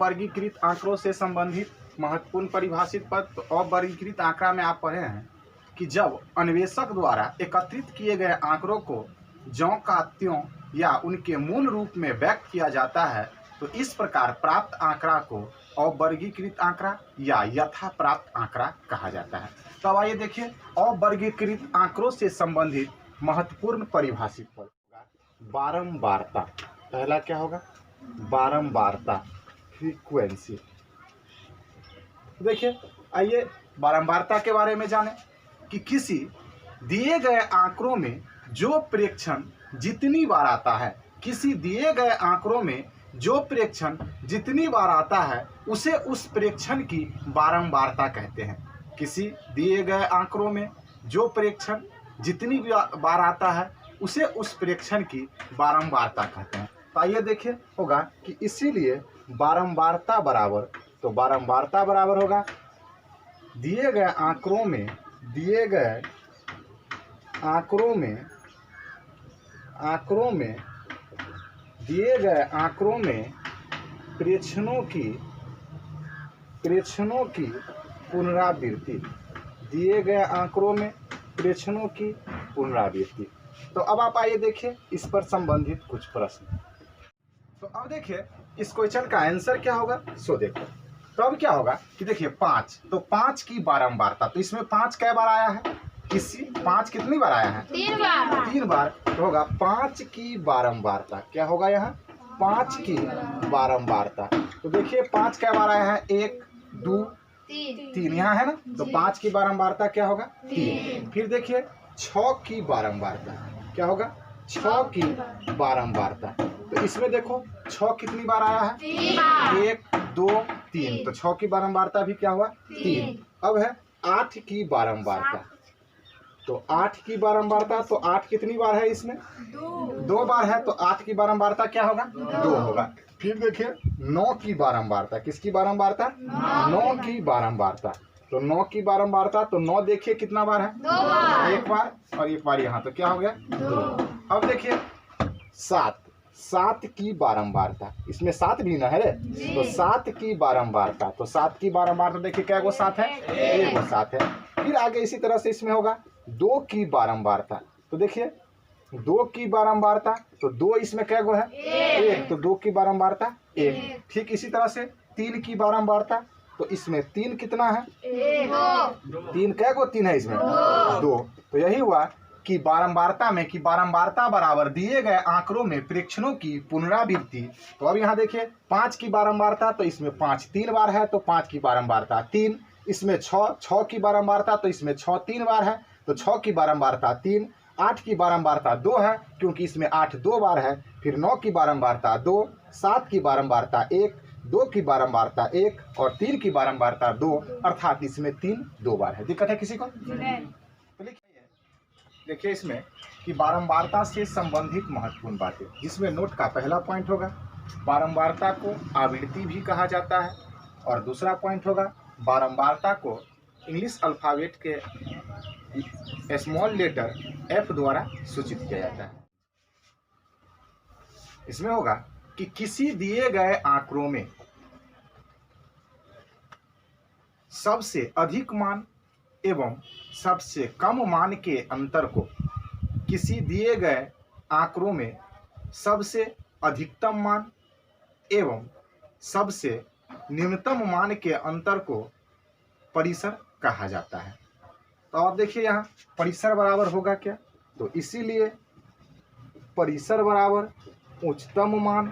अवर्गीकृत आंकड़ों से संबंधित महत्वपूर्ण परिभाषित पद। तो अवर्गीकृत आंकड़ा में आप पढ़े हैं कि जब अन्वेषक द्वारा एकत्रित किए गए आंकड़ों को ज्यों का त्यों या उनके मूल रूप में व्यक्त किया जाता है तो इस प्रकार प्राप्त आंकड़ा को अवर्गीकृत आंकड़ा या यथा प्राप्त आंकड़ा कहा जाता है। तो अब आइए देखिए अवर्गीकृत आंकड़ों से संबंधित महत्वपूर्ण परिभाषित पद। बारंबारता, पहला क्या होगा? बारंबारता, फ्रीक्वेंसी। देखिए आइए बारंबारता के बारे में जानें कि किसी दिए गए आंकड़ों में जो प्रेक्षण जितनी बार आता है, किसी दिए गए आंकड़ों में जो प्रेक्षण जितनी बार आता है उसे उस प्रेक्षण की बारंबारता कहते हैं। किसी दिए गए आंकड़ों में जो प्रेक्षण जितनी बार आता है उसे उस प्रेक्षण की बारंबारता कहते हैं। तो आइए देखिए होगा कि इसीलिए बारंबारता बराबर, तो बारंबारता बराबर होगा दिए गए आंकड़ों में दिए गए आंकड़ों में प्रेक्षणों की पुनरावृत्ति, दिए गए आंकड़ों में प्रेक्षणों की पुनरावृत्ति। तो अब आप आइए देखिए इस पर संबंधित कुछ प्रश्न। तो अब देखिए इस क्वेश्चन का आंसर क्या होगा, सो देखो। तो अब क्या होगा कि देखिए 5, तो 5 की बारंबारता, तो इसमें 5 कै बार आया है? किसी 5 कितनी बार आया है? 3 बार। तो होगा 5 की बारंबारता, क्या होगा यहाँ? 5 की बारंबारता। तो देखिए 5 कै बार आया है? 1 2 3 यहाँ है ना, तो 5 की बारंबारता क्या होगा? 3। फिर देखिए 6 की बारंबारता, क्या होगा? 6 की बारंबारता। तो इसमें देखो 6 कितनी बार आया है? 1 2 3, तो 6 की बारंबारता भी क्या हुआ? 3। अब है 8 की बारंबारता, तो 8 की बारंबारता, तो 8 कितनी बार है इसमें? 2 बार है, तो 8 की बारंबारता क्या होगा? 2 होगा। फिर देखिए 9 की बारंबारता, किसकी बारंबारता? 9 की बारंबारता। तो 9 की बारंबारता, तो 9 देखिए कितना बार है? 2 बार। 1 बार और 1 बार यहाँ, तो क्या हो गया? 2। अब देखिए 7 की बारंबारता, इसमें 7 भी ना है रे, तो 7 की बारंबारता, तो 7 की बारंबारता देखिए क्या गो 7 है? 1 गो 7 है। फिर आगे इसी तरह से इसमें होगा 2 की बारंबारता, तो देखिए 2 की बारंबारता, तो 2 इसमें क्या गो है? 1, तो 2 की बारंबारता 1। ठीक इसी तरह से 3 की बारंबारता, तो इसमें 3 कितना है? 3 क्या गो 3 है इसमें? 2। तो यही हुआ कि बारंबारता में कि बारंबारता बराबर दिए गए आंकड़ों में प्रेक्षणों की पुनरावृत्ति। तो अब यहाँ देखिए 5 की बारंबारता, तो इसमें 5 3 बार है, तो 5 की बारंबारता 3। इसमें 6 की बारंबारता, तो इसमें 6 3 बार है, तो 6 की बारंबारता 3। 8 की बारंबारता 2 है क्योंकि इसमें 8 2 बार है। फिर 9 की बारंबारता 2, 7 की बारंबारता 1, 2 की बारंबारता 1 और 3 की बारंबारता 2, अर्थात इसमें 3 2 बार है। दिक्कत है किसी को? तो देखिए इसमें कि बारंबारता से संबंधित महत्वपूर्ण बातें, जिसमें नोट का पहला पॉइंट होगा बारंबारता को आवृत्ति भी कहा जाता है, और दूसरा पॉइंट होगा बारंबारता को इंग्लिश अल्फाबेट के स्मॉल लेटर F द्वारा सूचित किया जाता है। इसमें होगा कि किसी दिए गए आंकड़ों में सबसे अधिक मान एवं सबसे कम मान के अंतर को, किसी दिए गए आंकड़ों में सबसे अधिकतम मान एवं सबसे न्यूनतम मान के अंतर को परिसर कहा जाता है। तो आप देखिए यहाँ परिसर बराबर होगा क्या? तो इसीलिए परिसर बराबर उच्चतम मान,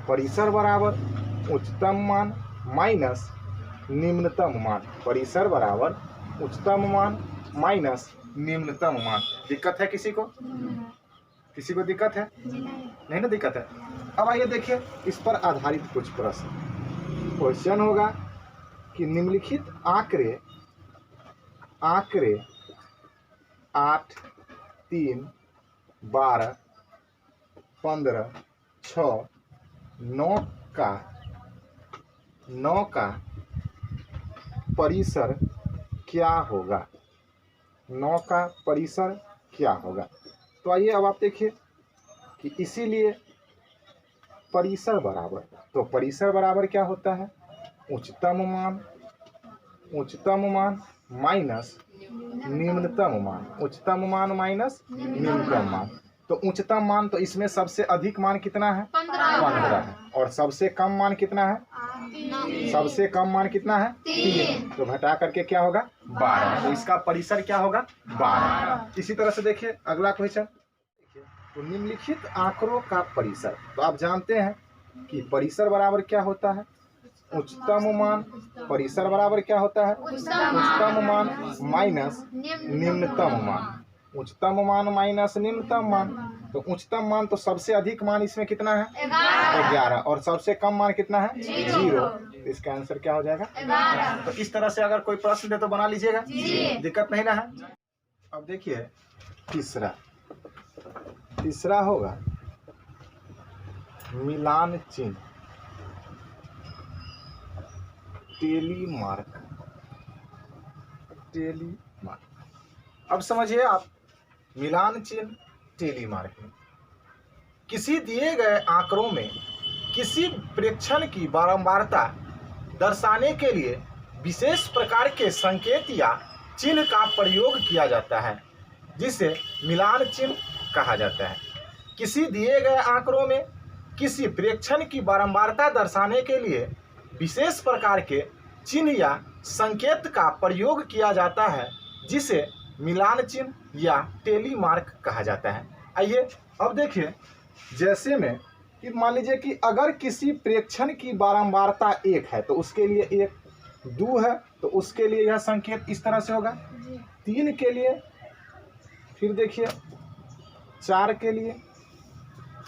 परिसर बराबर उच्चतम मान माइनस निम्नतम मान, परिसर बराबर उच्चतम मान माइनस निम्नतम मान। दिक्कत है किसी को? किसी को दिक्कत है? नहीं ना दिक्कत है। अब आइए देखिए इस पर आधारित कुछ प्रश्न। क्वेश्चन होगा कि निम्नलिखित आंकड़े 8 3 12 15 6 9 का परिसर क्या होगा? 9 का परिसर क्या होगा? तो आइए अब आप देखिए कि इसीलिए परिसर बराबर, तो परिसर बराबर क्या होता है, उच्चतम मान माइनस निम्नतम मान, उच्चतम मान माइनस निम्नतम मान। तो उच्चतम मान, तो इसमें सबसे अधिक मान कितना है, 15 है, और सबसे कम मान कितना है, सबसे कम मान कितना है, 3। तो घटा करके क्या होगा, 12। तो इसका परिसर क्या होगा, 12। इसी तरह से देखिए अगला क्वेश्चन, तो निम्नलिखित आंकड़ों का परिसर, तो आप जानते हैं कि परिसर बराबर क्या होता है, उच्चतम मान, परिसर बराबर क्या होता है, उच्चतम मान माइनस निम्नतम मान, उच्चतम मान माइनस निम्नतम मान। तो उच्चतम मान, तो सबसे अधिक मान इसमें कितना है, 11, और सबसे कम मान कितना है, 0। तो इसका आंसर क्या हो जाएगा, 11। तो इस तरह से अगर कोई प्रश्न दे तो बना लीजिएगा, दिक्कत नहीं ना है। अब देखिए तीसरा होगा मिलान चिन्ह, टेलीमार्क। अब समझिए आप, मिलान चिन्ह टेलीमार्क में किसी दिए गए आंकड़ों में किसी प्रेक्षण की बारंबारता दर्शाने के लिए विशेष प्रकार के संकेत या चिन्ह का प्रयोग किया जाता है, जिसे मिलान चिन्ह कहा जाता है। किसी दिए गए आंकड़ों में किसी प्रेक्षण की बारंबारता दर्शाने के लिए विशेष प्रकार के चिन्ह या संकेत का प्रयोग किया जाता है, जिसे मिलान चिन्ह या टेलीमार्क कहा जाता है। आइए अब देखिए, जैसे में कि मान लीजिए कि अगर किसी प्रेक्षण की बारंबारता 1 है तो उसके लिए 1, 2 है तो उसके लिए यह संकेत इस तरह से होगा, 3 के लिए, फिर देखिए 4 के लिए,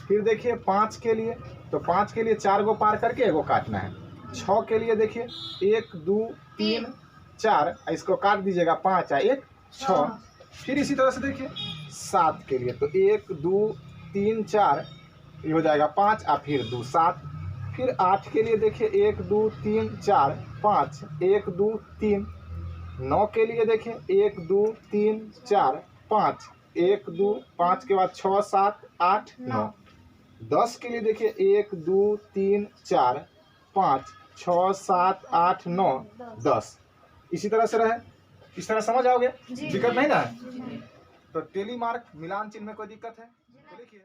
फिर देखिए 5 के लिए, तो 5 के लिए 4 को पार करके एगो काटना है, 6 के लिए देखिए 1 2 3 4, इसको काट दीजिएगा, 5 और 1 6। फिर इसी तरह से देखिए 7 के लिए, तो 1 2 3 4 ये हो जाएगा 5 और फिर 2 7। फिर 8 के लिए देखिए 1 2 3 4 5 1 2 3। 9 के लिए देखिए 1 2 3 4 5 1 2 5 के बाद 6 7 8 9। 10 के लिए देखिए 1 2 3 4 5 6 7 8 9 10। इसी तरह से रहे, इस तरह समझ आओगे, दिक्कत नहीं ना है। तो टेलीमार्क मिलान चिन्ह में कोई दिक्कत है तो देखिए।